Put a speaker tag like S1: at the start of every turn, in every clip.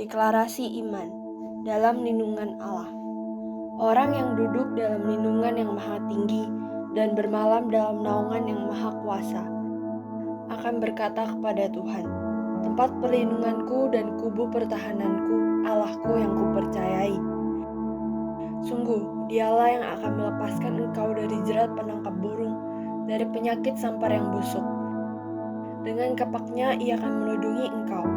S1: Deklarasi iman dalam lindungan Allah. Orang yang duduk dalam lindungan yang maha tinggi dan bermalam dalam naungan yang maha kuasa akan berkata kepada Tuhan, tempat perlindunganku dan kubu pertahananku, Allahku yang kupercayai. Sungguh, dialah yang akan melepaskan engkau dari jerat penangkap burung, dari penyakit sampar yang busuk. Dengan kapaknya ia akan melindungi engkau.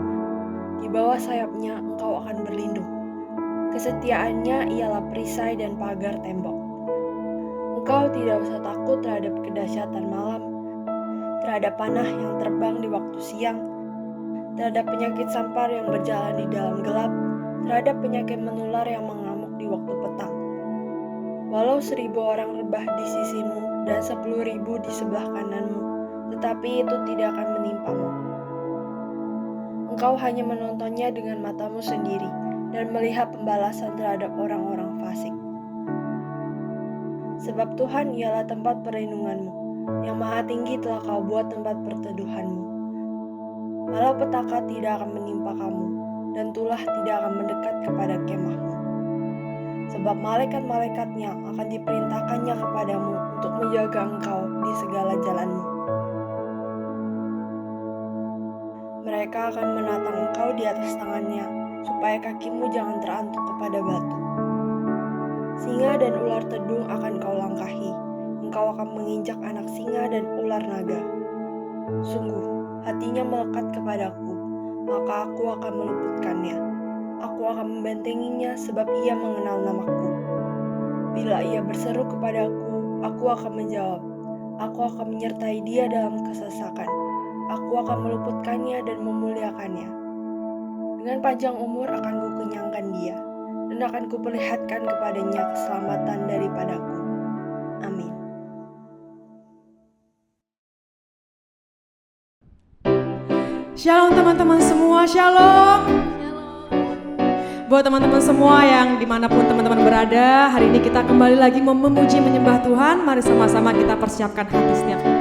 S1: Di bawah sayapnya engkau akan berlindung. Kesetiaannya ialah perisai dan pagar tembok. Engkau tidak usah takut terhadap kedahsyatan malam, terhadap panah yang terbang di waktu siang, terhadap penyakit sampar yang berjalan di dalam gelap, terhadap penyakit menular yang mengamuk di waktu petang. Walau 1.000 orang rebah di sisimu dan 10.000 di sebelah kananmu, tetapi itu tidak akan menimpamu. Engkau hanya menontonnya dengan matamu sendiri dan melihat pembalasan terhadap orang-orang fasik. Sebab Tuhan ialah tempat perlindunganmu, yang maha tinggi telah kau buat tempat perteduhanmu. Malah petaka tidak akan menimpa kamu, dan tulah tidak akan mendekat kepada kemahmu. Sebab malaikat-malaikatnya akan diperintahkannya kepadamu untuk menjaga engkau di segala jalanmu. Mereka akan menatang engkau di atas tangannya, supaya kakimu jangan terantuk kepada batu. Singa dan ular tedung akan kau langkahi, engkau akan menginjak anak singa dan ular naga. Sungguh, hatinya melekat kepadaku, maka aku akan meluputkannya. Aku akan membentenginya sebab ia mengenal namaku. Bila ia berseru kepadaku, aku akan menjawab. Aku akan menyertai dia dalam kesesakan. Aku akan meluputkannya dan memuliakannya. Dengan panjang umur akan kukenyangkan dia, dan akan kuperlihatkan kepadanya keselamatan daripadaku. Amin.
S2: Shalom teman-teman semua, shalom. Buat teman-teman semua yang dimanapun teman-teman berada, hari ini kita kembali lagi memuji menyembah Tuhan. Mari sama-sama kita persiapkan hati setiap kita.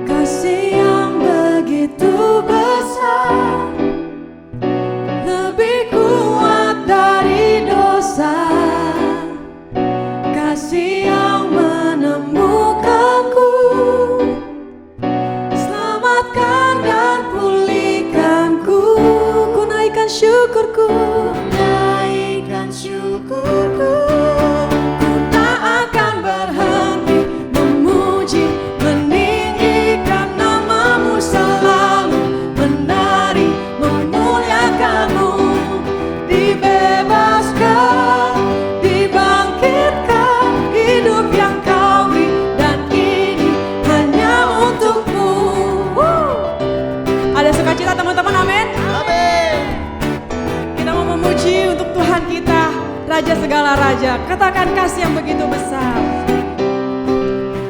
S2: Kasih yang begitu besar, lebih kuat dari dosa. Kasih yang menemukanku, selamatkan dan pulihkanku. Ku naikkan syukurku, naikkan syukurku. Ku tak akan berhenti memuji, meninggikan namamu selalu, menari, memuliakanmu. Dibebaskan, dibangkitkan, hidup yang kau beri, dan ini hanya untukmu. Ada sukacita teman-teman, amin? Amin. Kita mau memuji untuk Tuhan kita, Raja segala raja. Katakan kasih yang begitu besar.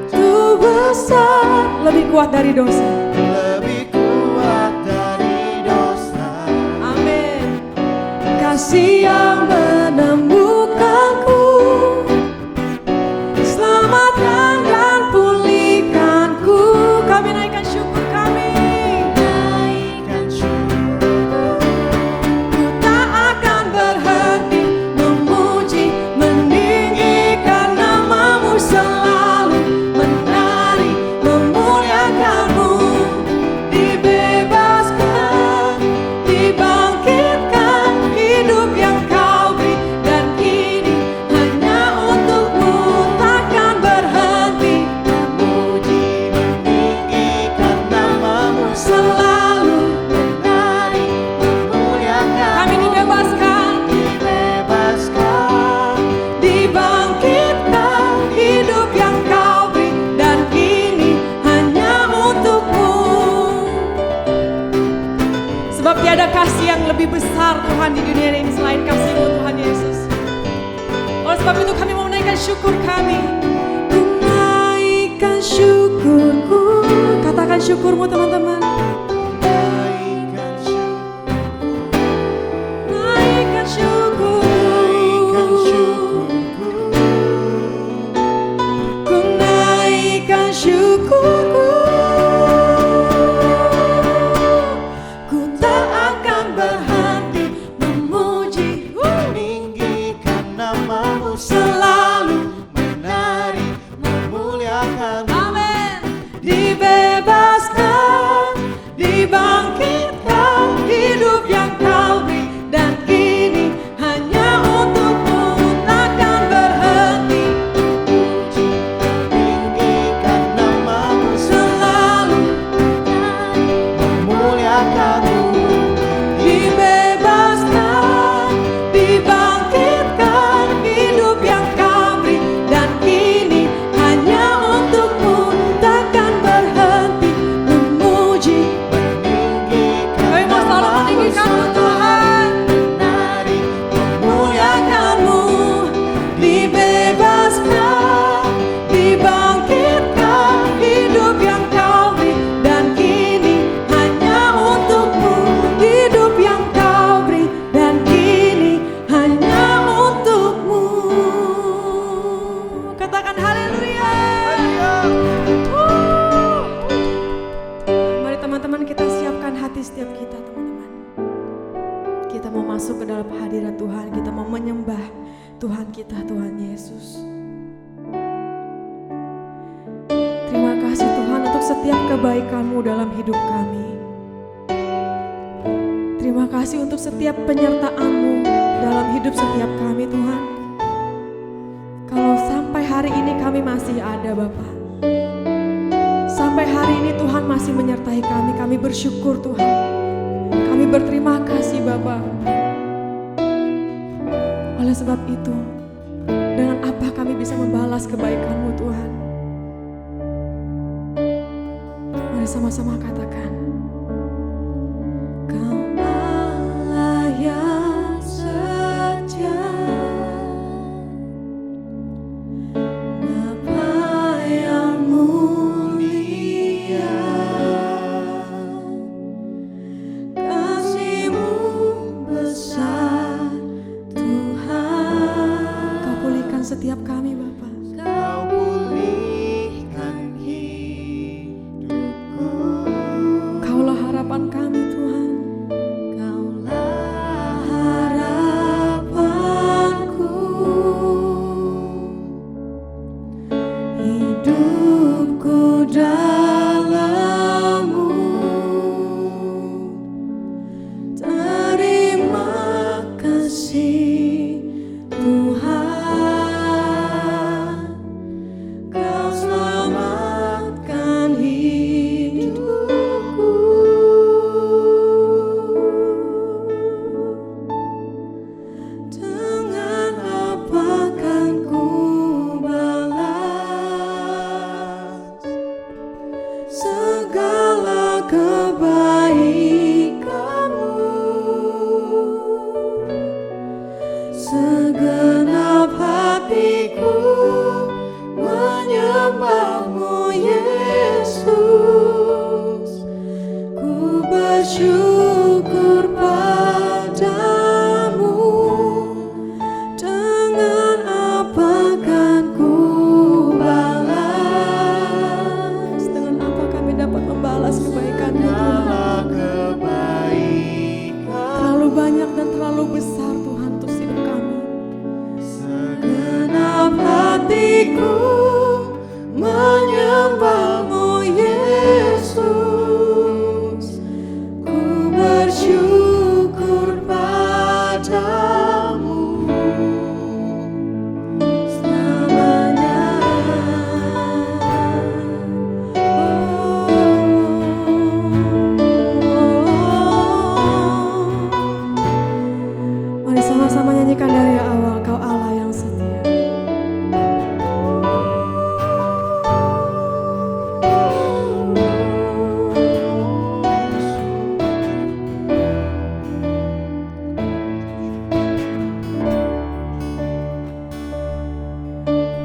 S2: Itu besar, lebih kuat dari dosa.
S3: Lebih kuat dari dosa.
S2: Amin. Kasih yang menemukanku, selamatkan dan pulihkanku. Kami naikkan syukur kami,
S3: Naikkan syukurku.
S2: ku tak akan berhenti memuji, meninggikan namamu selalu, menari, memuliakanmu. Dibebaskan, dibangkitkan, hidup yang kau beri, dan kini hanya untukmu. Takkan berhenti
S3: Memuji, meninggikan namamu
S2: selalu.
S3: menari, memuliakan.
S2: Kami dibebaskan,
S3: Dibebaskan,
S2: dibangkitkan, hidup yang kau beri, dan kini hanya untukmu. Sebab tiada kasih yang lebih besar Tuhan di dunia ini selain kasih-Mu Tuhan Yesus. Oleh sebab itu kami mau menaikkan syukur kami. Ku naikkan syukurku. Katakan syukurmu teman-teman.
S3: naikkan syukurku.
S2: Naikkan syukur.
S3: Naikkan syukurku.
S2: Ku naikkan syukur. teman-teman kita siapkan hati setiap kita teman-teman. Kita mau masuk ke dalam hadirat Tuhan, kita mau menyembah Tuhan kita, Tuhan Yesus. Terima kasih Tuhan untuk setiap kebaikan-Mu dalam hidup kami. Terima kasih untuk setiap penyertaan-Mu dalam hidup setiap kami Tuhan. Kalau sampai hari ini kami masih ada Bapa, sampai hari ini Tuhan masih menyertai kami bersyukur Tuhan. Kami berterima kasih Bapa. Oleh sebab itu, dengan apa kami bisa membalas kebaikan-Mu Tuhan? Mari sama-sama katakan, Kau Allah yang setia, Bapa yang mulia, kasih-Mu besar Tuhan. Kau pulihkan setiap kami Bapa.
S3: Kau pulihkan hidupku.
S2: Kaulah harapan kami Tuhan.
S3: Kaulah harapanku. Hidupku dalam-Mu. Terima kasih Tuhan. Kau selamatkan hidupku. Dengan apa kan ku balas segala kebaikan-Mu? Segenap hatiku menyembah-Mu Yesus. Ku bersyukur padamu. Dengan apa kan ku balas?
S2: Dengan apa kami dapat membalas kebaikan-Mu Tuhan? Terlalu banyak dan terlalu besar Tuhan untuk hidup kami.
S3: Segenap hatiku menyembah-Mu Yesus. Ku bersyukur padamu selamanya.
S2: Mari sama-sama nyanyikan dari awal, Kau Allah yang setia.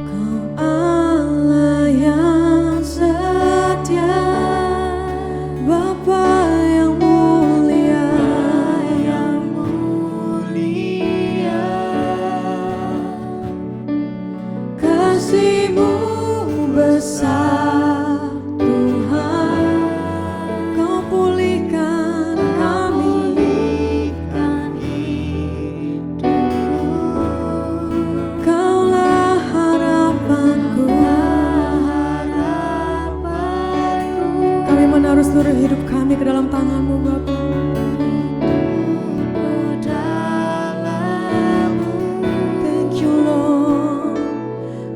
S3: Kau Allah yang setia, Bapa yang mulia, kasih-Mu besar Tuhan. Kau pulihkan kami, Kaulah harapanku.
S2: Kami menaruh seluruh hidup kami ke dalam tangan-Mu Bapa.
S3: Thank you Lord.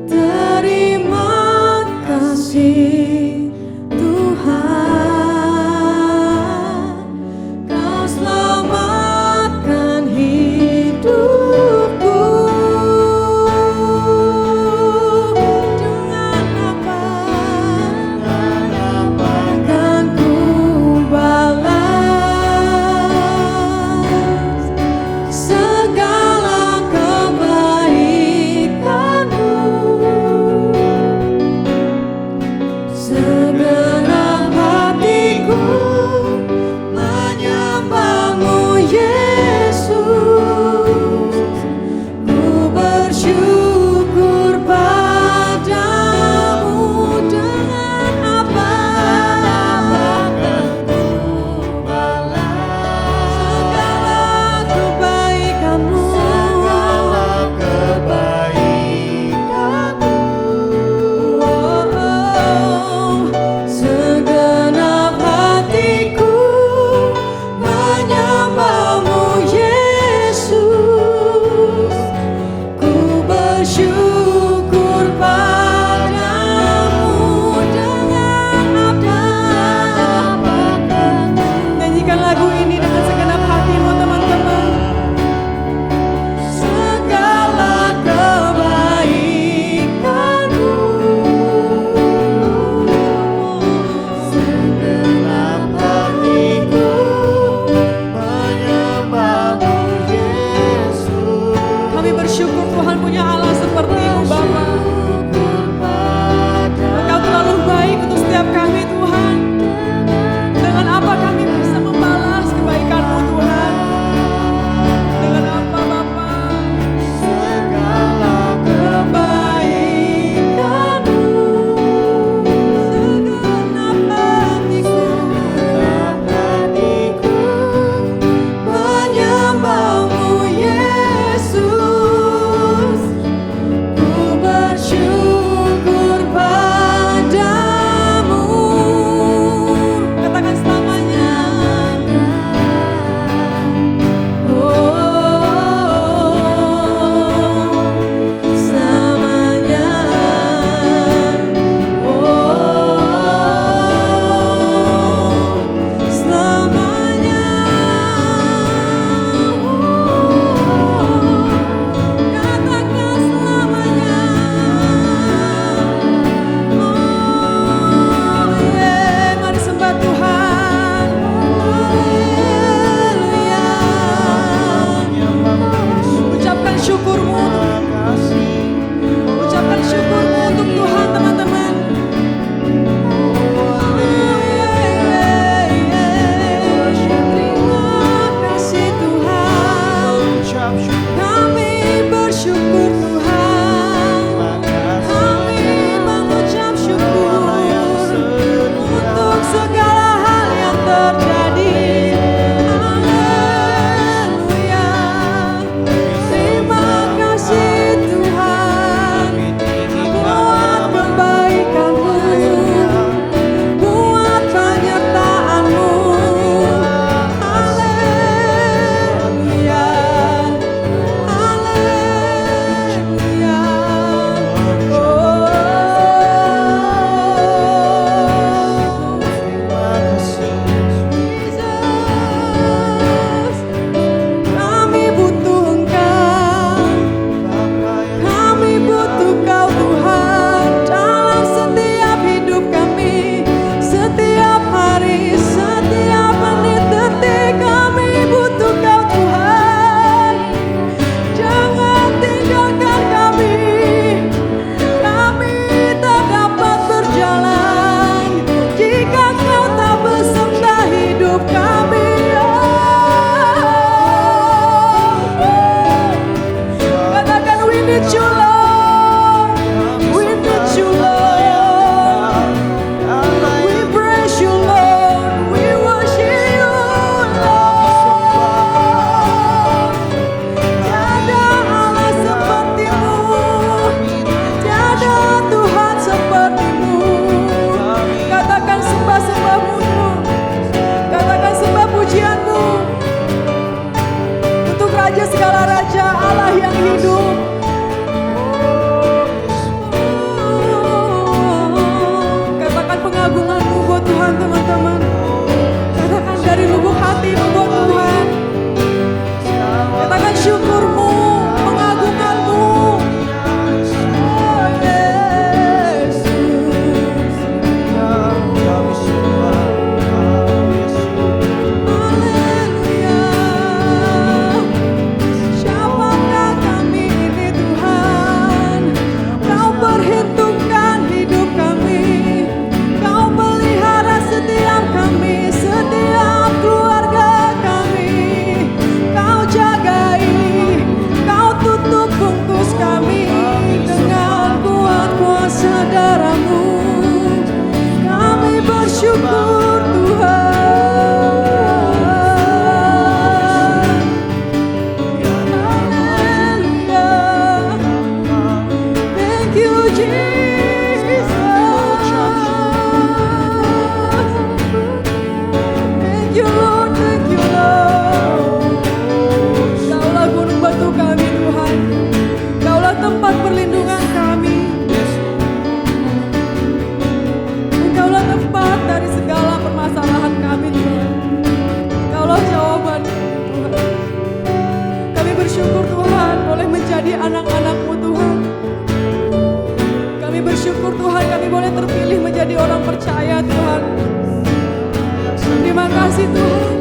S3: Terima kasih Tuhan. Kau selamatkan hidupku. Dengan apa kan ku balas terjadi. Haleluya. Terima kasih Tuhan buat kebaikan-Mu, buat penyertaan-Mu. Haleluya. Haleluya. Kami butuh Engkau, kami butuh Kau Tuhan dalam setiap hidup kami, setiap hari, setiap menit detik kami butuh Kau Tuhan. Jangan tinggalkan kami tak dapat berjalan jika Kau tak beserta hidup kami. Katakan we need you Lord, we need you Lord, we praise you Lord, we worship you Lord. Tiada Allah seperti-Mu, tiada Tuhan seperti-Mu. Katakan sembah-sembah-Mu, katakan sembah pujian-Mu untuk Raja segala raja, Allah yang hidup. Katakan pengagungan-Mu buat Tuhan teman-teman. Katakan dari lubuk hati-Mu buat Tuhan. Katakan syukur-Mu, pengagungan-Mu. Oh Yesus. Haleluya. Siapakah kami ini Tuhan? Kau perhitungkan hidup kami, Kau pelihara setiap kami, setiap keluarga kami. Kau jagai, Kau tutup bungkus kami dengan kuat kuasa darah-Mu. Kami bersyukur Tuhan. Haleluya. Thank you Jesus. Thank you Lord, thank you Lord. Kaulah gunung batu kami Tuhan, Kaulah tempat perlindungan kami, Engkaulah tempat dari segala permasalahan kami Tuhan. Engkaulah jawaban Tuhan. Kami bersyukur Tuhan boleh menjadi anak-anak-Mu Tuhan. Kami bersyukur Tuhan kami boleh terpilih menjadi orang percaya Tuhan. Terima kasih Tuhan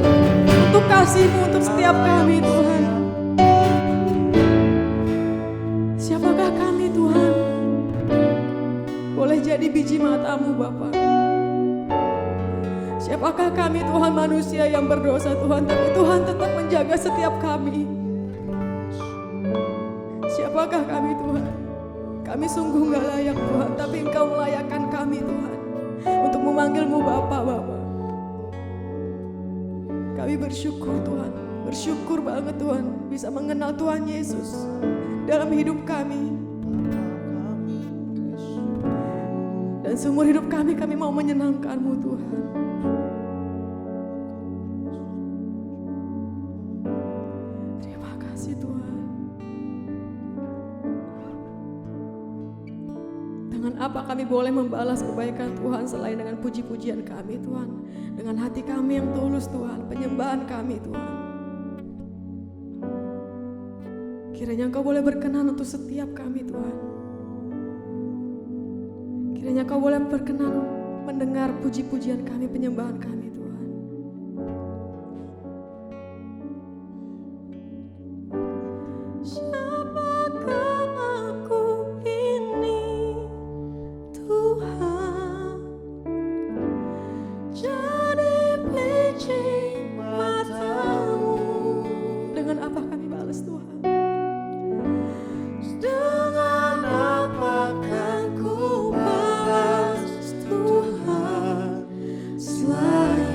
S3: untuk kasih-Mu untuk setiap kami Tuhan. Siapakah kami Tuhan? Boleh jadi biji mata-Mu Bapa. Siapakah kami Tuhan, manusia yang berdosa Tuhan, tapi Tuhan tetap menjaga setiap kami. Siapakah kami Tuhan? Kami sungguh gak layak Tuhan, tapi Engkau melayakkan kami Tuhan untuk memanggil-Mu Bapa. Kami bersyukur Tuhan, bersyukur banget Tuhan bisa mengenal Tuhan Yesus dalam hidup kami. Dan seumur hidup kami mau menyenangkan-Mu Tuhan. Terima kasih Tuhan. Dengan apa kami boleh membalas kebaikan Tuhan selain dengan puji-pujian kami Tuhan. Dengan hati kami yang tulus Tuhan, penyembahan kami Tuhan. Kiranya Engkau boleh berkenan untuk setiap kami Tuhan. Kiranya Kau boleh berkenan mendengar puji-pujian kami, penyembahan kami Tuhan. Siapakah aku ini Tuhan? Jadi biji mata-Mu. Dengan apa kami balas Tuhan? Dengan apa kan ku balas Tuhan selain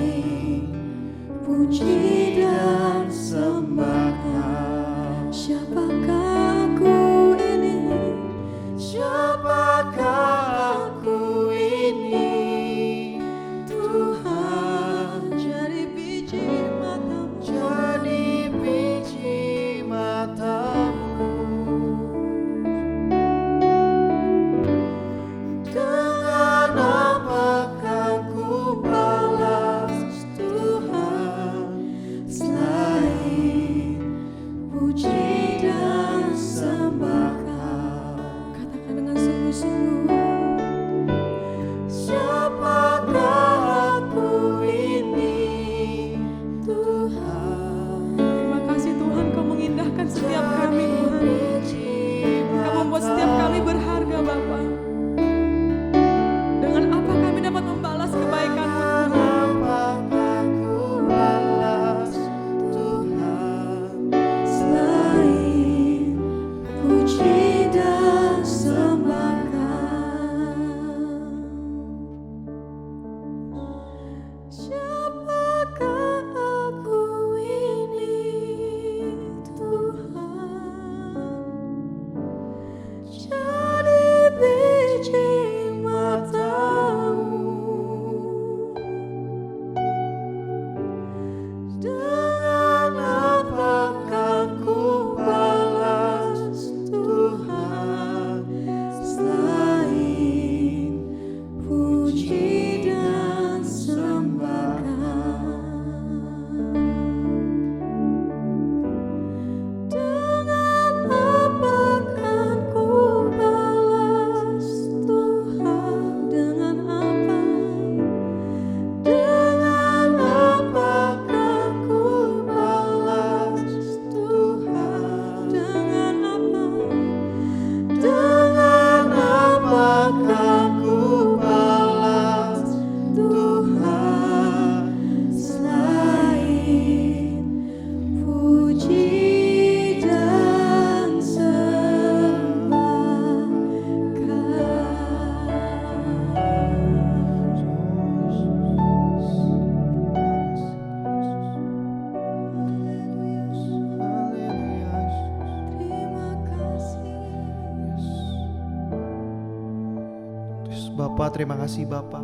S4: Bapa, terima kasih Bapa.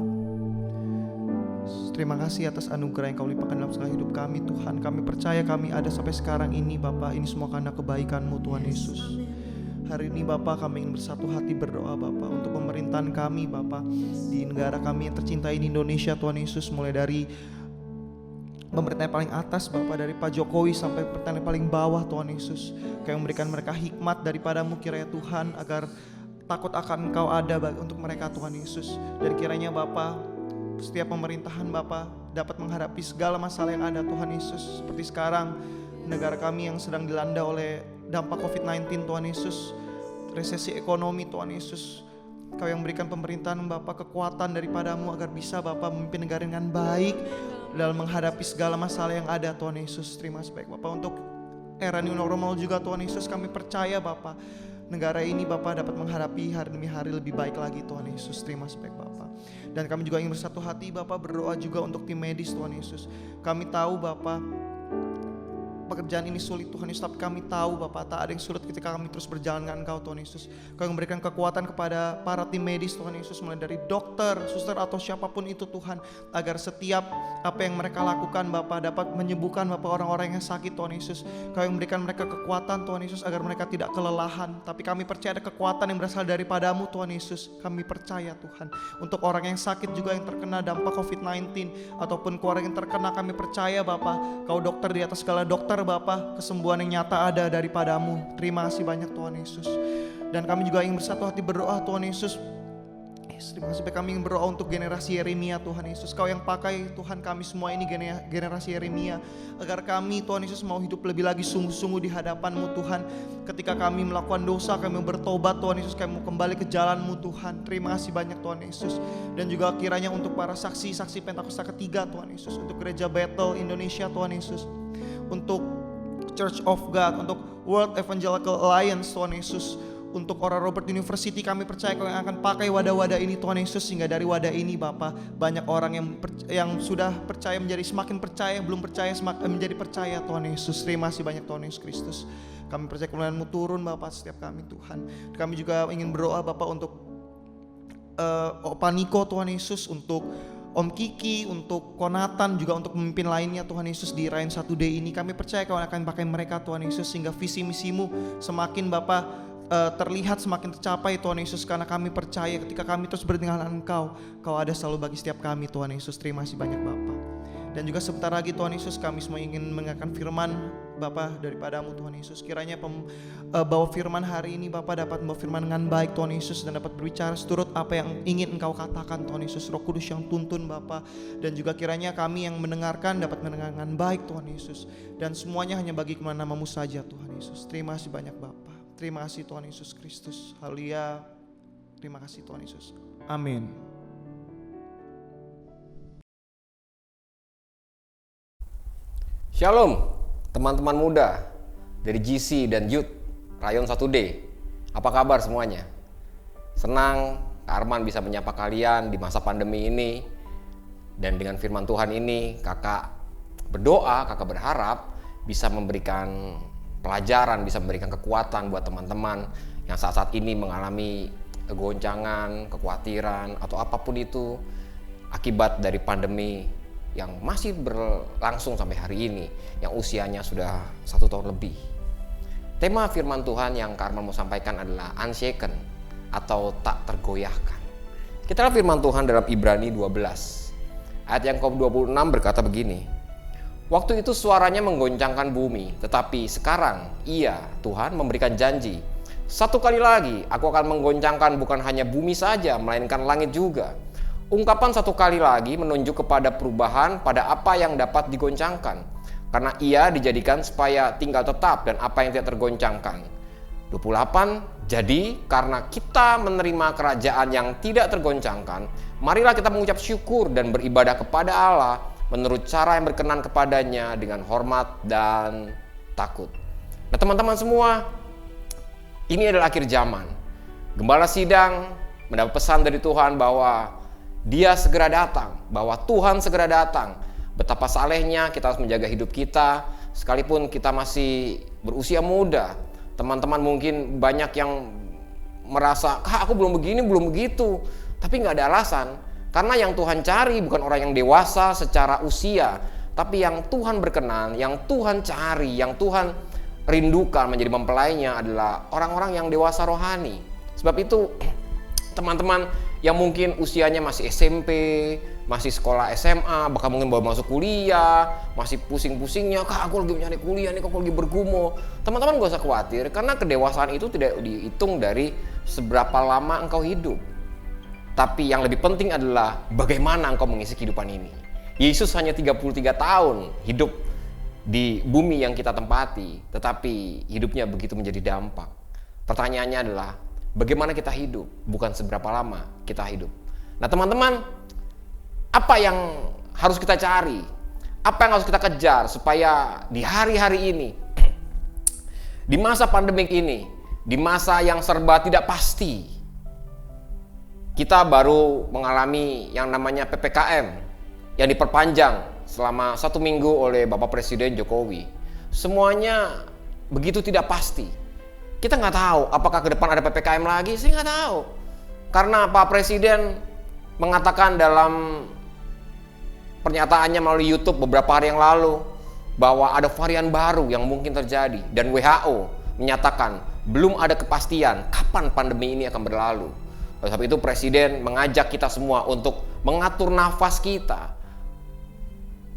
S4: Terima kasih atas anugerah yang Kau limpahkan dalam segala hidup kami Tuhan. Kami percaya kami ada sampai sekarang ini Bapa, ini semua karena kebaikan-Mu Tuhan Yesus. Hari ini Bapa, kami ingin bersatu hati berdoa Bapa untuk pemerintahan kami Bapa, di negara kami yang tercinta ini Indonesia Tuhan Yesus. Mulai dari pemerintah yang paling atas Bapa, dari Pak Jokowi sampai pemerintah yang paling bawah Tuhan Yesus. Kau memberikan mereka hikmat daripada-Mu kiranya Tuhan, agar takut akan Engkau ada untuk mereka Tuhan Yesus. Dan kiranya Bapa, setiap pemerintahan Bapa dapat menghadapi segala masalah yang ada Tuhan Yesus. Seperti sekarang negara kami yang sedang dilanda oleh dampak COVID-19 Tuhan Yesus, resesi ekonomi Tuhan Yesus. Kau yang berikan pemerintahan Bapa kekuatan daripada-Mu agar bisa Bapa memimpin negara dengan baik dalam menghadapi segala masalah yang ada Tuhan Yesus. Terima kasih Bapa untuk era new normal juga Tuhan Yesus. Kami percaya Bapa, negara ini Bapa dapat menghadapi hari demi hari lebih baik lagi Tuhan Yesus. Terima kasih Bapa. Dan kami juga ingin bersatu hati Bapa berdoa juga untuk tim medis Tuhan Yesus. Kami tahu Bapa, pekerjaan ini sulit Tuhan Yesus, tapi kami tahu Bapa tak ada yang sulit ketika kami terus berjalan dengan Engkau Tuhan Yesus. Kau yang memberikan kekuatan kepada para tim medis Tuhan Yesus, mulai dari dokter, suster atau siapapun itu Tuhan, agar setiap apa yang mereka lakukan Bapa dapat menyembuhkan Bapa orang-orang yang sakit Tuhan Yesus. Kau yang memberikan mereka kekuatan Tuhan Yesus agar mereka tidak kelelahan, tapi kami percaya ada kekuatan yang berasal daripada-Mu Tuhan Yesus. Kami percaya Tuhan untuk orang yang sakit juga yang terkena dampak COVID-19 ataupun keluarga yang terkena, kami percaya Bapa, Kau dokter di atas segala dokter Bapa, kesembuhan yang nyata ada daripada-Mu. Terima kasih banyak Tuhan Yesus. Dan kami juga ingin bersatu hati berdoa Tuhan Yesus. Terima kasih kami ingin berdoa untuk generasi Yeremia Tuhan Yesus. Kau yang pakai Tuhan kami semua ini generasi Yeremia, agar kami Tuhan Yesus mau hidup lebih lagi sungguh-sungguh di hadapan-Mu Tuhan. Ketika kami melakukan dosa, kami bertobat Tuhan Yesus, kami mau kembali ke jalan-Mu Tuhan. Terima kasih banyak Tuhan Yesus. Dan juga kiranya untuk para saksi-saksi Pentakosta ketiga Tuhan Yesus, untuk Gereja Bethel Indonesia Tuhan Yesus, untuk Church of God, untuk World Evangelical Alliance Tuhan Yesus, untuk Oral Roberts University, kami percaya Kau yang akan pakai wadah-wadah ini Tuhan Yesus, sehingga dari wadah ini Bapa banyak orang yang sudah percaya menjadi semakin percaya, yang belum percaya semakin menjadi percaya Tuhan Yesus. Terima kasih banyak Tuhan Yesus Kristus. Kami percaya kemuliaan-Mu turun Bapa setiap kami Tuhan. Kami juga ingin berdoa Bapa untuk Opa Niko Tuhan Yesus, untuk Om Kiki, untuk Konatan, juga untuk pemimpin lainnya Tuhan Yesus di Rain 1D ini. Kami percaya Kau akan pakai mereka Tuhan Yesus, sehingga visi misimu semakin Bapa terlihat, semakin tercapai Tuhan Yesus. Karena kami percaya ketika kami terus berdengangan Engkau, Kau ada selalu bagi setiap kami Tuhan Yesus. Terima kasih banyak Bapa. Dan juga sebentar lagi Tuhan Yesus, kami semua ingin mendengarkan firman Bapa daripada-Mu Tuhan Yesus. Kiranya bawa firman hari ini Bapa dapat membawa firman dengan baik Tuhan Yesus, dan dapat berbicara seturut apa yang ingin Engkau katakan Tuhan Yesus. Roh Kudus yang tuntun Bapa, dan juga kiranya kami yang mendengarkan dapat mendengar dengan baik Tuhan Yesus. Dan semuanya hanya bagi kemuliaan nama-Mu saja Tuhan Yesus. Terima kasih banyak Bapa. Terima kasih Tuhan Yesus Kristus. Haleluya. Terima kasih Tuhan Yesus. Amin.
S5: Shalom teman-teman muda dari GC dan Youth Rayon 1D. Apa kabar semuanya? Senang Kak Arman bisa menyapa kalian di masa pandemi ini. Dan dengan firman Tuhan ini kakak berdoa, kakak berharap bisa memberikan pelajaran, bisa memberikan kekuatan buat teman-teman yang saat-saat ini mengalami kegoncangan, kekhawatiran, atau apapun itu akibat dari pandemi yang masih berlangsung sampai hari ini, yang usianya sudah 1 tahun lebih. Tema firman Tuhan yang Kak Arman mau sampaikan adalah unshaken atau tak tergoyahkan. Kita lihat firman Tuhan dalam Ibrani 12 ayat yang ke-26 berkata begini: waktu itu suaranya menggoncangkan bumi, tetapi sekarang Ia, Tuhan, memberikan janji, satu kali lagi aku akan menggoncangkan bukan hanya bumi saja, melainkan langit juga. Ungkapan satu kali lagi menunjuk kepada perubahan pada apa yang dapat digoncangkan, karena Ia dijadikan supaya tinggal tetap dan apa yang tidak tergoncangkan. 28, jadi karena kita menerima kerajaan yang tidak tergoncangkan, marilah kita mengucap syukur dan beribadah kepada Allah menurut cara yang berkenan kepadanya dengan hormat dan takut. Nah teman-teman semua, ini adalah akhir zaman. Gembala sidang mendapat pesan dari Tuhan bahwa Dia segera datang, bahwa Tuhan segera datang. Betapa salehnya kita harus menjaga hidup kita, sekalipun kita masih berusia muda. Teman-teman mungkin banyak yang merasa, Kak aku belum begini, belum begitu. Tapi nggak ada alasan, karena yang Tuhan cari bukan orang yang dewasa secara usia, tapi yang Tuhan berkenan, yang Tuhan cari, yang Tuhan rindukan menjadi mempelainya adalah orang-orang yang dewasa rohani. Sebab itu teman-teman yang mungkin usianya masih SMP, masih sekolah SMA, bahkan mungkin baru masuk kuliah, masih pusing-pusingnya, Kak aku lagi nyari kuliah nih, kok aku lagi bergumul. Teman-teman gak usah khawatir, karena kedewasaan itu tidak dihitung dari seberapa lama engkau hidup. Tapi yang lebih penting adalah bagaimana engkau mengisi kehidupan ini. Yesus hanya 33 tahun hidup di bumi yang kita tempati, tetapi hidupnya begitu menjadi dampak. Pertanyaannya adalah bagaimana kita hidup, bukan seberapa lama kita hidup. Nah teman-teman, apa yang harus kita cari? Apa yang harus kita kejar supaya di hari-hari ini, di masa pandemik ini, di masa yang serba tidak pasti, kita baru mengalami yang namanya PPKM yang diperpanjang selama 1 minggu oleh Bapak Presiden Jokowi. Semuanya begitu tidak pasti. Kita nggak tahu apakah ke depan ada PPKM lagi, saya nggak tahu. Karena Pak Presiden mengatakan dalam pernyataannya melalui YouTube beberapa hari yang lalu bahwa ada varian baru yang mungkin terjadi, dan WHO menyatakan belum ada kepastian kapan pandemi ini akan berlalu. Oleh sebab itu Presiden mengajak kita semua untuk mengatur nafas kita,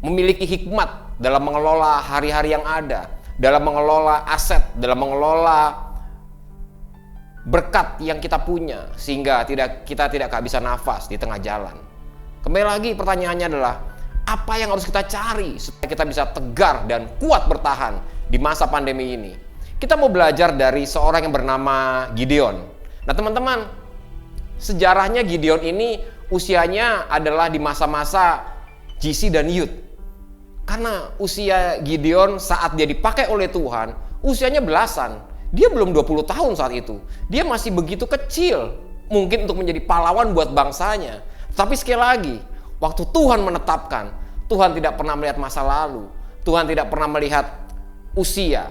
S5: memiliki hikmat dalam mengelola hari-hari yang ada, dalam mengelola aset, dalam mengelola berkat yang kita punya, sehingga kita tidak kehabisan nafas di tengah jalan. Kembali lagi pertanyaannya adalah apa yang harus kita cari supaya kita bisa tegar dan kuat bertahan di masa pandemi ini. Kita mau belajar dari seorang yang bernama Gideon. Nah teman-teman, sejarahnya Gideon ini usianya adalah di masa-masa GC dan Youth. Karena usia Gideon saat dia dipakai oleh Tuhan, usianya belasan. Dia belum 20 tahun saat itu. Dia masih begitu kecil, mungkin untuk menjadi pahlawan buat bangsanya. Tapi sekali lagi, waktu Tuhan menetapkan, Tuhan tidak pernah melihat masa lalu. Tuhan tidak pernah melihat usia.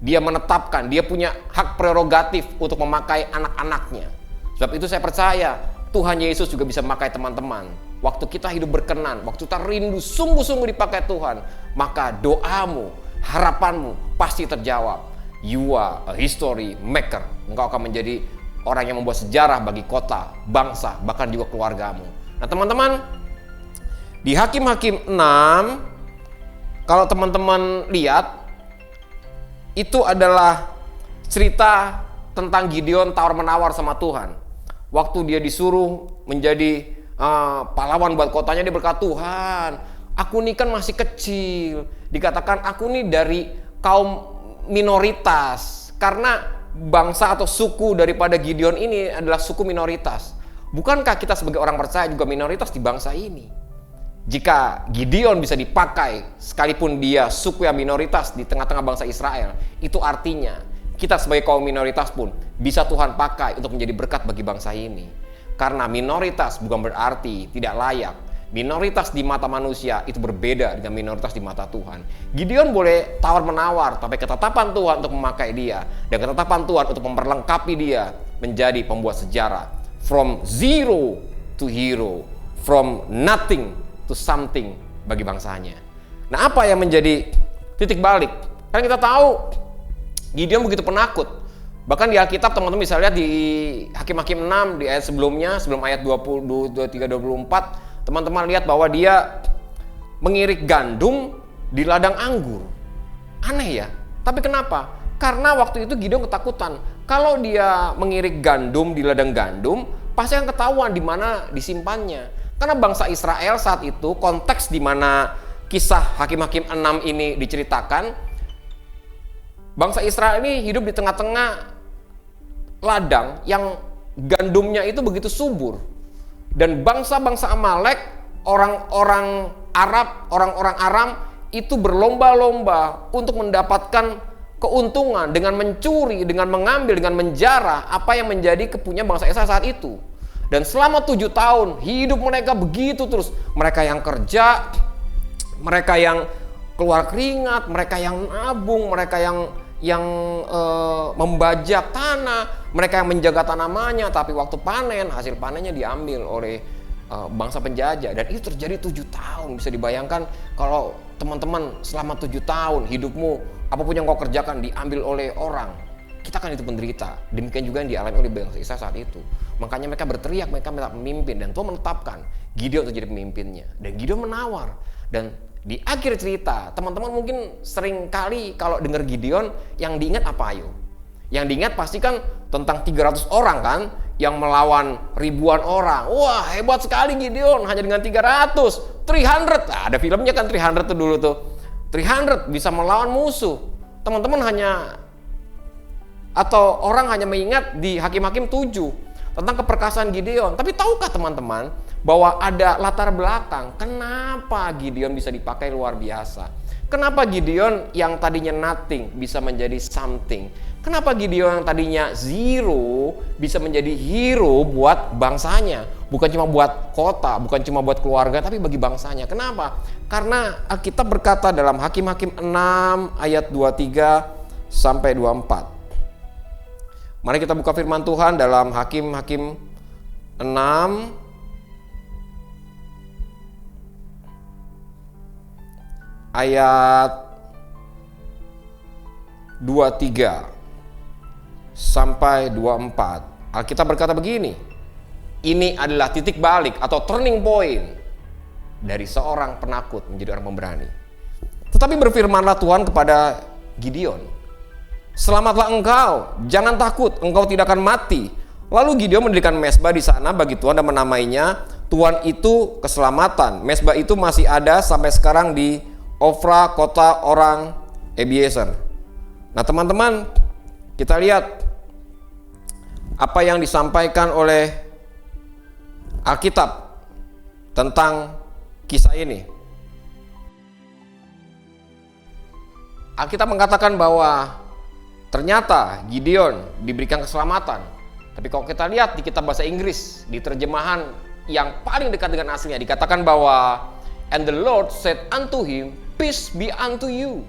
S5: Dia menetapkan, dia punya hak prerogatif untuk memakai anak-anaknya. Sebab itu saya percaya, Tuhan Yesus juga bisa memakai teman-teman. Waktu kita hidup berkenan, waktu kita rindu sungguh-sungguh dipakai Tuhan, maka doamu, harapanmu pasti terjawab. You are a history maker. Engkau akan menjadi orang yang membuat sejarah bagi kota, bangsa, bahkan juga keluargamu. Nah teman-teman, di Hakim-Hakim 6, kalau teman-teman lihat, itu adalah cerita tentang Gideon tawar-menawar sama Tuhan. Waktu dia disuruh menjadi pahlawan buat kotanya, dia berkata, Tuhan, aku ini kan masih kecil. Dikatakan aku ini dari kaum minoritas, karena bangsa atau suku daripada Gideon ini adalah suku minoritas. Bukankah kita sebagai orang percaya juga minoritas di bangsa ini? Jika Gideon bisa dipakai sekalipun dia suku yang minoritas di tengah-tengah bangsa Israel, itu artinya kita sebagai kaum minoritas pun bisa Tuhan pakai untuk menjadi berkat bagi bangsa ini. Karena minoritas bukan berarti tidak layak. Minoritas di mata manusia itu berbeda dengan minoritas di mata Tuhan. Gideon boleh tawar-menawar, tapi ketetapan Tuhan untuk memakai dia, dan ketetapan Tuhan untuk memperlengkapi dia menjadi pembuat sejarah. From zero to hero, from nothing to something bagi bangsanya. Nah, apa yang menjadi titik balik? Kan kita tahu Gideon begitu penakut. Bahkan di Alkitab teman-teman bisa lihat di Hakim-Hakim 6 di ayat sebelumnya, sebelum ayat 23-24, teman-teman lihat bahwa dia mengirik gandum di ladang anggur. Aneh ya, tapi kenapa? Karena waktu itu Gideon ketakutan. Kalau dia mengirik gandum di ladang gandum, pasti akan ketahuan di mana disimpannya. Karena bangsa Israel saat itu, konteks di mana kisah Hakim-Hakim 6 ini diceritakan, bangsa Israel ini hidup di tengah-tengah ladang yang gandumnya itu begitu subur. Dan bangsa-bangsa Amalek, orang-orang Arab, orang-orang Aram itu berlomba-lomba untuk mendapatkan keuntungan dengan mencuri, dengan mengambil, dengan menjara apa yang menjadi kepunyaan bangsa Israel saat itu. Dan selama 7 tahun hidup mereka begitu terus. Mereka yang kerja, mereka yang keluar keringat, mereka yang nabung, mereka yang yang membajak tanah, mereka yang menjaga tanamannya, tapi waktu panen, hasil panennya diambil oleh bangsa penjajah. Dan itu terjadi 7 tahun. Bisa dibayangkan kalau teman-teman selama 7 tahun hidupmu, apapun yang kau kerjakan diambil oleh orang, kita kan itu penderita. Demikian juga yang dialami oleh bangsa Israel saat itu. Makanya mereka berteriak, mereka minta pemimpin, dan Tuhan menetapkan Gideon untuk jadi pemimpinnya. Dan Gideon menawar. Dan di akhir cerita, teman-teman mungkin sering kali kalau dengar Gideon, yang diingat apa ayo? Yang diingat pasti kan tentang 300 orang kan, yang melawan ribuan orang. Wah, hebat sekali Gideon, hanya dengan 300. Nah, ada filmnya kan 300 tuh dulu tuh. 300 bisa melawan musuh. Teman-teman orang hanya mengingat di Hakim-Hakim 7 tentang keperkasaan Gideon. Tapi tahukah teman-teman bahwa ada latar belakang kenapa Gideon bisa dipakai luar biasa? Kenapa Gideon yang tadinya nothing bisa menjadi something? Kenapa Gideon yang tadinya zero bisa menjadi hero buat bangsanya? Bukan cuma buat kota, bukan cuma buat keluarga, tapi bagi bangsanya. Kenapa? Karena Alkitab berkata dalam Hakim-Hakim 6 ayat 23 sampai 24. Mari kita buka firman Tuhan dalam Hakim-Hakim 6 ayat 23 sampai 24. Alkitab berkata begini, ini adalah titik balik atau turning point dari seorang penakut menjadi orang pemberani. Tetapi berfirmanlah Tuhan kepada Gideon, selamatlah engkau, jangan takut, engkau tidak akan mati. Lalu Gideon mendirikan mezbah di sana bagi Tuhan dan menamainya Tuhan itu keselamatan. Mezbah itu masih ada sampai sekarang di Ofra, kota orang Abiezer. Nah teman-teman, kita lihat apa yang disampaikan oleh Alkitab tentang kisah ini. Alkitab mengatakan bahwa ternyata Gideon diberikan keselamatan. Tapi kalau kita lihat di kitab bahasa Inggris, di terjemahan yang paling dekat dengan aslinya, dikatakan bahwa and the Lord said unto him, peace be unto you,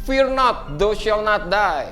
S5: fear not, thou shalt not die.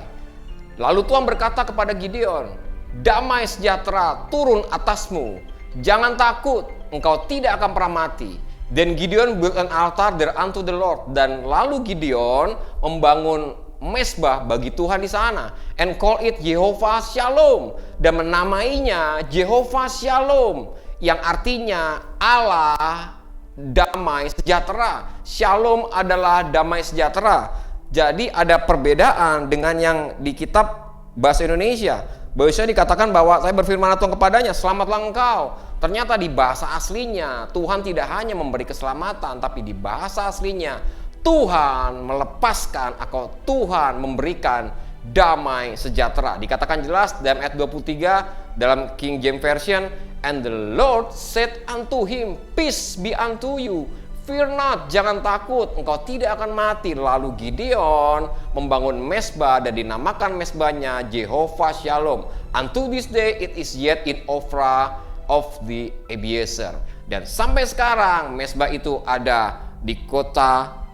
S5: Lalu Tuhan berkata kepada Gideon, damai sejahtera turun atasmu, jangan takut, engkau tidak akan pernah mati. Then Gideon built an altar there unto the Lord. Dan lalu Gideon membangun mezbah bagi Tuhan di sana, and call it Jehovah Shalom, dan menamainya Jehovah Shalom, yang artinya Allah damai sejahtera. Shalom adalah damai sejahtera. Jadi ada perbedaan dengan yang di kitab bahasa Indonesia. Bahasa dikatakan bahwa saya berfirman Tuhan kepadanya, selamatlah engkau. Ternyata di bahasa aslinya Tuhan tidak hanya memberi keselamatan, tapi di bahasa aslinya Tuhan melepaskan atau Tuhan memberikan damai sejahtera. Dikatakan jelas dalam ayat 23 dalam King James Version, and the Lord said unto him, peace be unto you, fear not, jangan takut, engkau tidak akan mati. Lalu Gideon membangun mezbah dan dinamakan mezbahnya Jehovah Shalom. Unto this day it is yet in Ofra of the Abiezer. Dan sampai sekarang mezbah itu ada di kota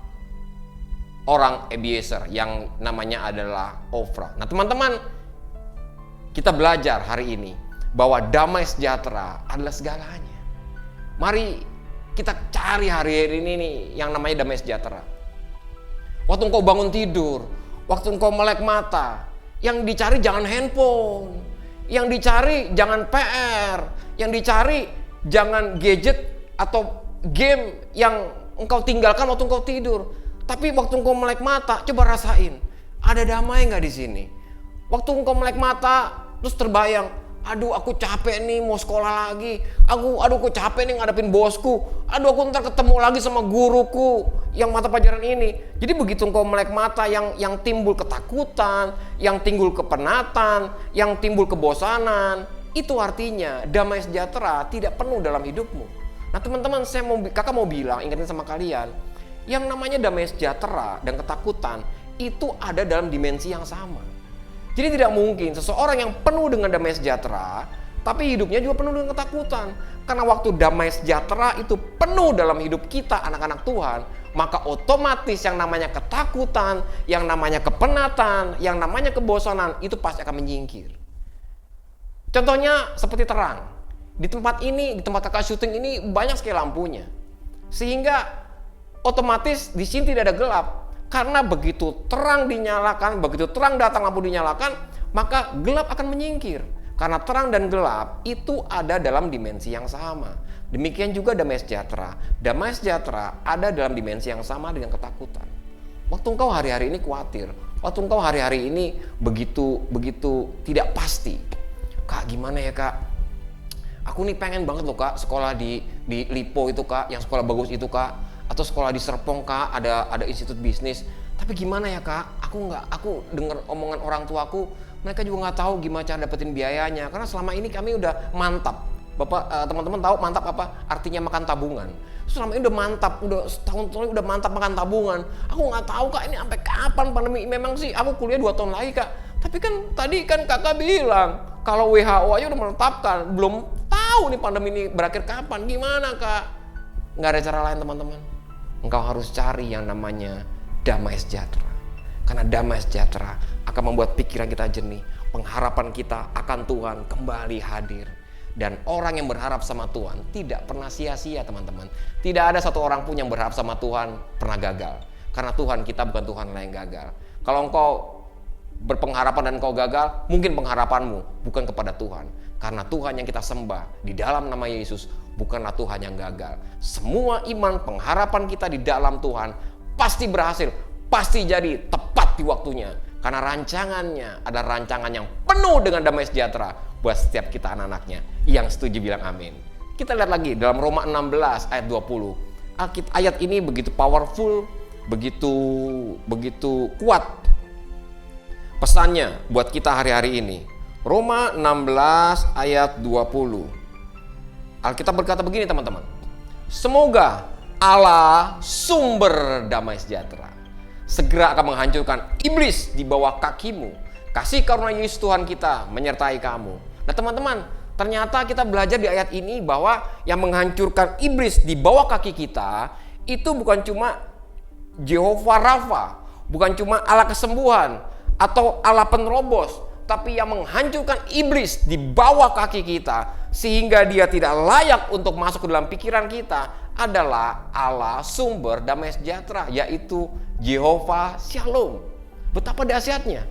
S5: orang Abiezer yang namanya adalah Ofra. Nah teman-teman, kita belajar hari ini bahwa damai sejahtera adalah segalanya. Mari kita cari hari ini nih yang namanya damai sejahtera. Waktu engkau bangun tidur, waktu engkau melek mata, yang dicari jangan handphone, yang dicari jangan PR, yang dicari jangan gadget atau game yang engkau tinggalkan waktu engkau tidur. Tapi waktu engkau melek mata, coba rasain, ada damai nggak di sini? Waktu engkau melek mata, terus terbayang, aduh aku capek nih mau sekolah lagi, aduh aku capek nih ngadepin bosku, aduh aku ntar ketemu lagi sama guruku yang mata pelajaran ini. Jadi begitu engkau melek mata, yang timbul ketakutan, yang timbul kepenatan, yang timbul kebosanan, itu artinya damai sejahtera tidak penuh dalam hidupmu. Nah teman-teman, kakak mau bilang, ingatin sama kalian, yang namanya damai sejahtera dan ketakutan itu ada dalam dimensi yang sama. Jadi tidak mungkin seseorang yang penuh dengan damai sejahtera tapi hidupnya juga penuh dengan ketakutan. Karena waktu damai sejahtera itu penuh dalam hidup kita anak-anak Tuhan, maka otomatis yang namanya ketakutan, yang namanya kepenatan, yang namanya kebosanan itu pasti akan menyingkir. Contohnya seperti terang. Di tempat ini, di tempat kakak syuting ini banyak sekali lampunya. Sehingga otomatis di sini tidak ada gelap. Karena begitu terang dinyalakan, begitu terang datang lampu dinyalakan, maka gelap akan menyingkir. Karena terang dan gelap itu ada dalam dimensi yang sama. Demikian juga damai sejahtera. Damai sejahtera ada dalam dimensi yang sama dengan ketakutan. Waktu engkau hari-hari ini khawatir, waktu engkau hari-hari ini begitu tidak pasti. Kak, gimana ya kak? Aku nih pengen banget loh kak sekolah di Lipo itu kak, yang sekolah bagus itu kak, atau sekolah di Serpong kak, ada institut bisnis. Tapi gimana ya kak? Aku dengar omongan orang tuaku, mereka juga nggak tahu gimana cara dapetin biayanya. Karena selama ini kami udah mantap. Bapak, teman-teman tahu mantap apa? Artinya makan tabungan. Selama ini udah mantap, udah setahun udah mantap makan tabungan. Aku nggak tahu kak ini sampai kapan pandemi. Memang sih aku kuliah 2 tahun lagi kak. Tapi kan tadi kan kakak bilang kalau WHO aja udah menetapkan, belum tahu nih pandemi ini berakhir kapan. Gimana kak? Nggak ada cara lain teman-teman. Engkau harus cari yang namanya damai sejahtera. Karena damai sejahtera akan membuat pikiran kita jernih. Pengharapan kita akan Tuhan kembali hadir. Dan orang yang berharap sama Tuhan tidak pernah sia-sia teman-teman. Tidak ada satu orang pun yang berharap sama Tuhan pernah gagal. Karena Tuhan kita bukan Tuhan yang gagal. Kalau engkau berpengharapan dan engkau gagal, mungkin pengharapanmu bukan kepada Tuhan. Karena Tuhan yang kita sembah di dalam nama Yesus bukanlah Tuhan yang gagal. Semua iman pengharapan kita di dalam Tuhan pasti berhasil, pasti jadi tepat di waktunya. Karena rancangannya adalah rancangan yang penuh dengan damai sejahtera buat setiap kita anak-anaknya. Yang setuju bilang amin. Kita lihat lagi dalam Roma 16 ayat 20. Ayat ini begitu powerful, begitu kuat pesannya buat kita hari-hari ini. Roma 16 ayat 20. Alkitab berkata begini teman-teman. Semoga Allah sumber damai sejahtera segera akan menghancurkan iblis di bawah kakimu. Kasih karunia Yesus Tuhan kita menyertai kamu. Nah teman-teman, ternyata kita belajar di ayat ini bahwa yang menghancurkan iblis di bawah kaki kita itu bukan cuma Jehovah Rafa, bukan cuma Allah kesembuhan atau Allah penerobos, tapi yang menghancurkan iblis di bawah kaki kita sehingga dia tidak layak untuk masuk ke dalam pikiran kita adalah Allah sumber damai sejahtera, yaitu Jehovah Shalom. Betapa dahsyatnya.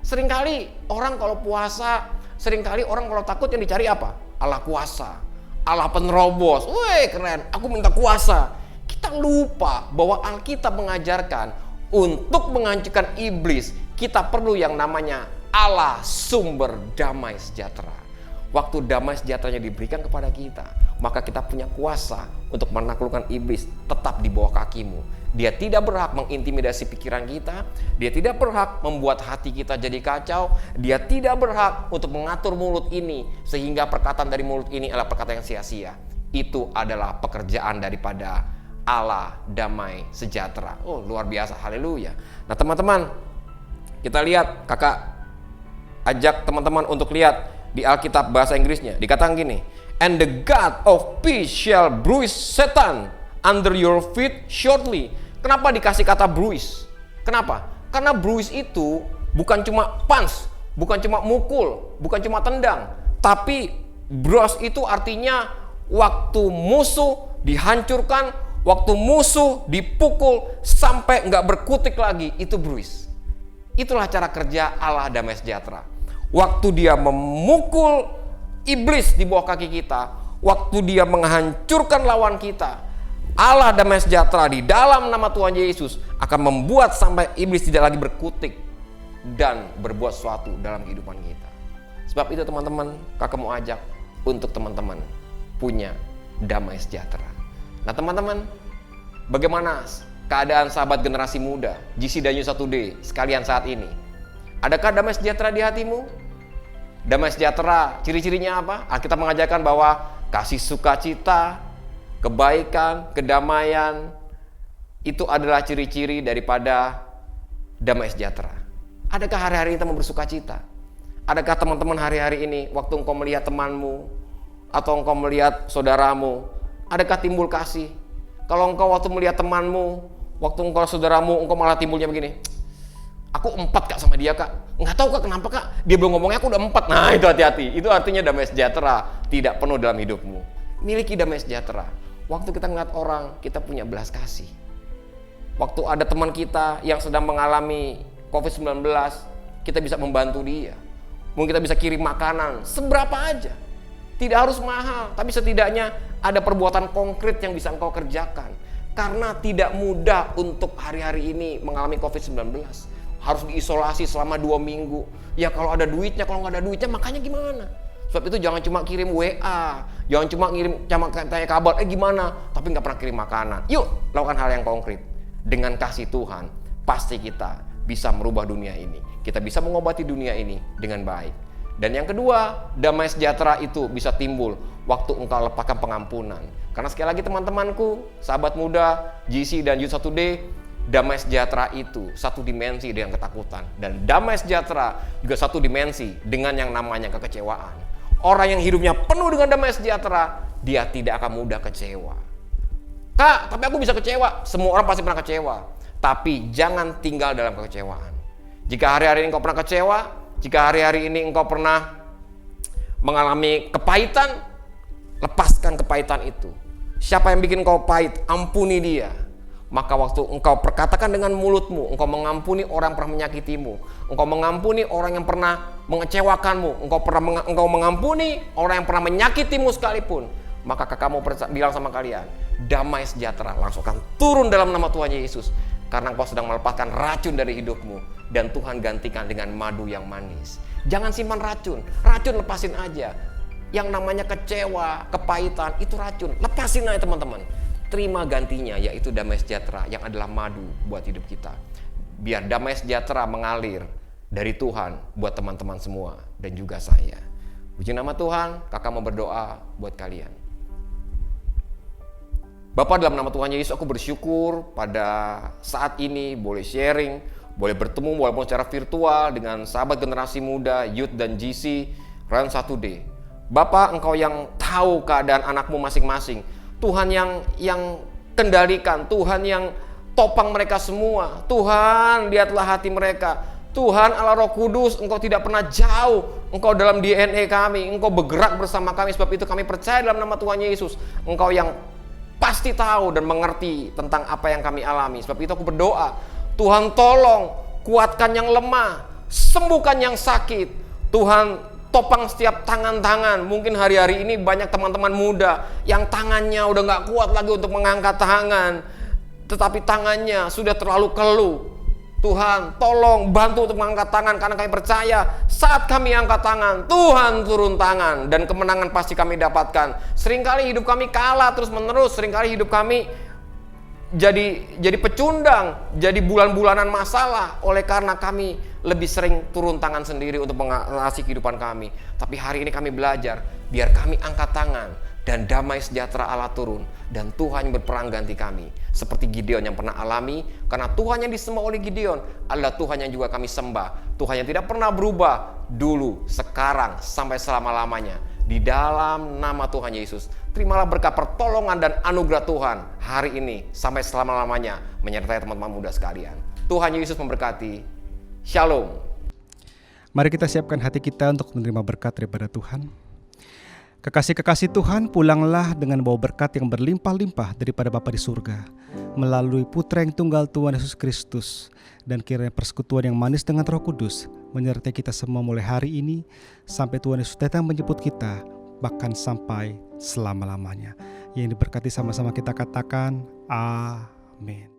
S5: Seringkali orang kalau puasa, seringkali orang kalau takut yang dicari apa? Allah kuasa, Allah penerobos. Wih keren, aku minta kuasa. Kita lupa bahwa Alkitab mengajarkan untuk menghancurkan iblis, kita perlu yang namanya Allah sumber damai sejahtera. Waktu damai sejahteranya diberikan kepada kita, maka kita punya kuasa untuk menaklukkan iblis tetap di bawah kakimu. Dia tidak berhak mengintimidasi pikiran kita, dia tidak berhak membuat hati kita jadi kacau, dia tidak berhak untuk mengatur mulut ini sehingga perkataan dari mulut ini adalah perkataan yang sia-sia. Itu adalah pekerjaan daripada Allah damai sejahtera. Oh luar biasa, haleluya. Nah teman-teman, kita lihat, kakak ajak teman-teman untuk lihat di Alkitab bahasa Inggrisnya. Dikatakan gini, and the God of peace shall bruise Satan under your feet shortly. Kenapa dikasih kata bruise? Kenapa? Karena bruise itu bukan cuma punch, bukan cuma mukul, bukan cuma tendang, tapi bruise itu artinya waktu musuh dihancurkan, waktu musuh dipukul sampai nggak berkutik lagi, itu bruise. Itulah cara kerja Allah damai sejahtera. Waktu dia memukul iblis di bawah kaki kita, waktu dia menghancurkan lawan kita, Allah damai sejahtera di dalam nama Tuhan Yesus akan membuat sampai iblis tidak lagi berkutik dan berbuat sesuatu dalam kehidupan kita. Sebab itu teman-teman, kakak mau ajak untuk teman-teman punya damai sejahtera. Nah teman-teman, bagaimana keadaan sahabat generasi muda, GC dan U1D sekalian saat ini? Adakah damai sejahtera di hatimu? Damai sejahtera, ciri-cirinya apa? Alkitab mengajarkan bahwa kasih sukacita, kebaikan, kedamaian, itu adalah ciri-ciri daripada damai sejahtera. Adakah hari-hari ini teman bersukacita? Adakah teman-teman hari-hari ini waktu engkau melihat temanmu atau engkau melihat saudaramu, adakah timbul kasih? Kalau engkau waktu melihat temanmu Waktu engkau saudaramu, engkau malah timbulnya begini, aku 4 kak sama dia kak, nggak tahu kak kenapa kak, dia belum ngomongnya aku udah 4. Nah itu hati-hati, itu artinya damai sejahtera tidak penuh dalam hidupmu. Miliki damai sejahtera. Waktu kita ngeliat orang, kita punya belas kasih. Waktu ada teman kita yang sedang mengalami COVID-19, kita bisa membantu dia. Mungkin kita bisa kirim makanan, seberapa aja. Tidak harus mahal, tapi setidaknya ada perbuatan konkret yang bisa engkau kerjakan. Karena tidak mudah untuk hari-hari ini mengalami COVID-19. Harus diisolasi selama 2 minggu. Ya kalau ada duitnya, kalau nggak ada duitnya makanya gimana? Sebab itu jangan cuma kirim WA, jangan cuma tanya kabar, gimana? Tapi nggak pernah kirim makanan. Yuk, lakukan hal yang konkret. Dengan kasih Tuhan, pasti kita bisa merubah dunia ini. Kita bisa mengobati dunia ini dengan baik. Dan yang kedua, damai sejahtera itu bisa timbul waktu engkau lepaskan pengampunan. Karena sekali lagi teman-temanku, sahabat muda, GC dan Youth 1D, damai sejahtera itu satu dimensi dengan ketakutan. Dan damai sejahtera juga satu dimensi dengan yang namanya kekecewaan. Orang yang hidupnya penuh dengan damai sejahtera, dia tidak akan mudah kecewa. Kak, tapi aku bisa kecewa. Semua orang pasti pernah kecewa. Tapi jangan tinggal dalam kekecewaan. Jika hari-hari ini engkau pernah kecewa, jika hari-hari ini engkau pernah mengalami kepahitan, lepaskan kepahitan itu. Siapa yang bikin engkau pahit, ampuni dia. Maka waktu engkau perkatakan dengan mulutmu, engkau mengampuni orang yang pernah menyakitimu, engkau mengampuni orang yang pernah mengecewakanmu, engkau mengampuni orang yang pernah menyakitimu sekalipun, maka kamu bilang sama kalian, damai sejahtera langsung akan turun dalam nama Tuhan Yesus. Karena engkau sedang melepaskan racun dari hidupmu, dan Tuhan gantikan dengan madu yang manis. Jangan simpan racun lepasin aja. Yang namanya kecewa, kepahitan, itu racun, lepasin aja teman-teman. Terima gantinya, yaitu damai sejahtera yang adalah madu buat hidup kita. Biar damai sejahtera mengalir dari Tuhan buat teman-teman semua dan juga saya. Puji nama Tuhan, kakak mau berdoa buat kalian. Bapa, dalam nama Tuhan Yesus aku bersyukur pada saat ini boleh sharing, boleh bertemu walaupun secara virtual dengan sahabat generasi muda, Youth dan GC, Rayon 1D. Bapa, Engkau yang tahu keadaan anakmu masing-masing. Tuhan yang kendalikan, Tuhan yang topang mereka semua. Tuhan, lihatlah hati mereka. Tuhan Allah Roh Kudus, Engkau tidak pernah jauh. Engkau dalam DNA kami, Engkau bergerak bersama kami. Sebab itu kami percaya dalam nama Tuhan Yesus, Engkau yang pasti tahu dan mengerti tentang apa yang kami alami. Sebab itu aku berdoa, Tuhan tolong kuatkan yang lemah, sembuhkan yang sakit. Tuhan topang setiap tangan-tangan. Mungkin hari-hari ini banyak teman-teman muda yang tangannya udah gak kuat lagi untuk mengangkat tangan, tetapi tangannya sudah terlalu keluh. Tuhan tolong bantu untuk mengangkat tangan, karena kami percaya saat kami angkat tangan, Tuhan turun tangan dan kemenangan pasti kami dapatkan. Seringkali hidup kami kalah terus menerus, seringkali hidup kami jadi pecundang, jadi bulan-bulanan masalah oleh karena kami lebih sering turun tangan sendiri untuk mengatasi kehidupan kami. Tapi hari ini kami belajar, biar kami angkat tangan dan damai sejahtera Allah turun, dan Tuhan yang berperang ganti kami. Seperti Gideon yang pernah alami, karena Tuhan yang disembah oleh Gideon adalah Tuhan yang juga kami sembah. Tuhan yang tidak pernah berubah dulu, sekarang, sampai selama-lamanya. Di dalam nama Tuhan Yesus, terimalah berkat pertolongan dan anugerah Tuhan hari ini sampai selama-lamanya menyertai teman-teman muda sekalian. Tuhan Yesus memberkati. Shalom.
S6: Mari kita siapkan hati kita untuk menerima berkat daripada Tuhan. Kekasih-kekasih Tuhan, pulanglah dengan bawa berkat yang berlimpah-limpah daripada Bapa di surga, melalui Putra yang tunggal Tuhan Yesus Kristus, dan kiranya persekutuan yang manis dengan Roh Kudus menyertai kita semua mulai hari ini sampai Tuhan Yesus datang menjemput kita, bahkan sampai selama-lamanya. Yang diberkati sama-sama kita katakan amin.